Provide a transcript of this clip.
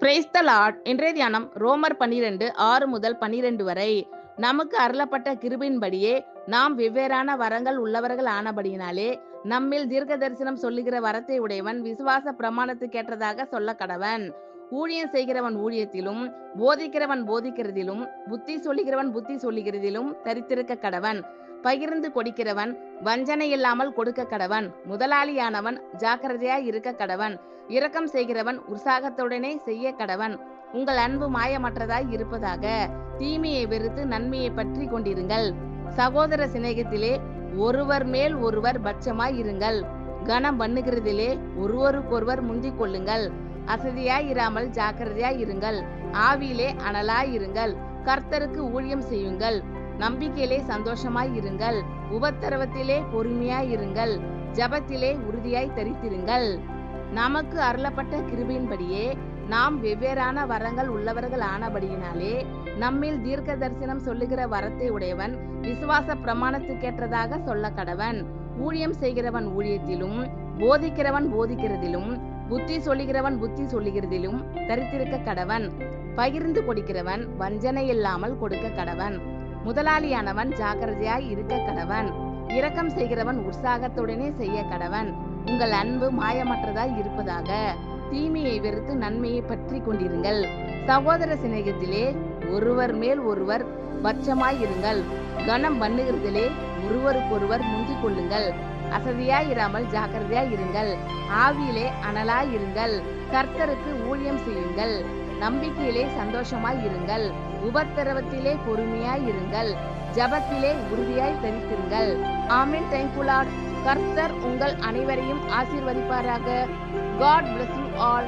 Praise the Lord. இன்றைய தியானம் ரோமர் 12 6 முதல் 12 வரை. நமக்கு அருளப்பட்ட கிருபையின்படியே நாம் வெவ்வேறான வரங்கள் உள்ளவர்கள் ஆனபடியினாலே நம்மில் தீர்க்க தரிசனம் சொல்லுகிற வரத்தை உடையவன் விசுவாச பிரமாணத்துக்கேற்றதாக சொல்ல கடவன். ஊழியம் செய்கிறவன் ஊழியத்திலும், போதிக்கிறவன் போதிக்கிறதிலும், புத்தி சொல்லுகிறவன் புத்தி சொல்லுகிறதிலும் தரித்திருக்க கடவன். பகிர்ந்து கொடுக்கிறவன் வஞ்சனை இல்லாமல் கொடுக்க கடவன். முதலாளியானவன் ஜாக்கிரதையாய் இருக்க கடவன். இரக்கம் செய்கிறவன் உற்சாகத்துடனே செய்ய கடவன். உங்கள் அன்பு மாயமற்றதாய் இருப்பதாக. தீமையை வெறுத்து நன்மையை பற்றி கொண்டிருங்கள். சகோதர சிநேகத்திலே ஒருவர் மேல் ஒருவர் பட்சமாய் இருங்கள். கனம் பண்ணுகிறதிலே ஒருவருக்கொருவர் முந்திக் கொள்ளுங்கள். அசதியாய் இராமல் ஜாக்கிரதையாய் இருங்கள். ஆவியிலே அனலாய் இருங்கள். கர்த்தருக்கு ஊழியம் செய்யுங்கள். நம்பிக்கையிலே சந்தோஷமாய் இருங்கள். உபத்திரவத்திலே பொறுமையாய் இருங்கள். ஜபத்திலே உறுதியாய் தரித்திருங்கள். நமக்கு அருளப்பட்ட கிருபையின்படியே நாம் வெவ்வேறான வரங்கள் உள்ளவர்கள் ஆனபடியினாலே நம்மில் தீர்க்க தரிசனம் சொல்லுகிற வரத்தை உடையவன் விசுவாச பிரமாணத்துக்கேற்றதாக சொல்ல கடவன். ஊழியம் செய்கிறவன் ஊழியத்திலும், போதிக்கிறவன் போதிக்கிறதிலும், புத்தி சொல்லுகிறவன் புத்தி சொல்லுகிறதிலும் தரித்திருக்க கடவன். பகிர்ந்து கொடுக்கிறவன் வஞ்சனை இல்லாமல் கொடுக்க கடவன். முதலாளியானவன் ஜாக்கிரதையாய் இருக்க கடவன். இரக்கம் செய்கிறவன் உற்சாகத்துடனே செய்ய கடவன். உங்கள் அன்பு மாயமற்றதாய் இருப்பதாக. தீமையை வெறுத்து நன்மையை பற்றி கொண்டிருங்கள். சகோதர சிநேகத்திலே ஒருவர் மேல் ஒருவர் பட்சமாய் இருங்கள். கனம் பண்ணுகிறதிலே ஒருவருக்கொருவர் முந்திக் கொள்ளுங்கள். அசதியாய் இராமல் ஜாக்கிரதையாய் இருங்கள். ஆவியிலே அனலாய் இருங்கள். கர்த்தருக்கு ஊழியம் செய்யுங்கள். நம்பிக்கையிலே சந்தோஷமாய் இருங்கள். உபத்திரவத்திலே பொறுமையாய் இருங்கள். ஜபத்திலே உறுதியாய் தரித்திருங்கள். ஆமென். Thank you Lord. கர்த்தர் உங்கள் அனைவரையும் ஆசீர்வதிப்பாராக. God bless you all.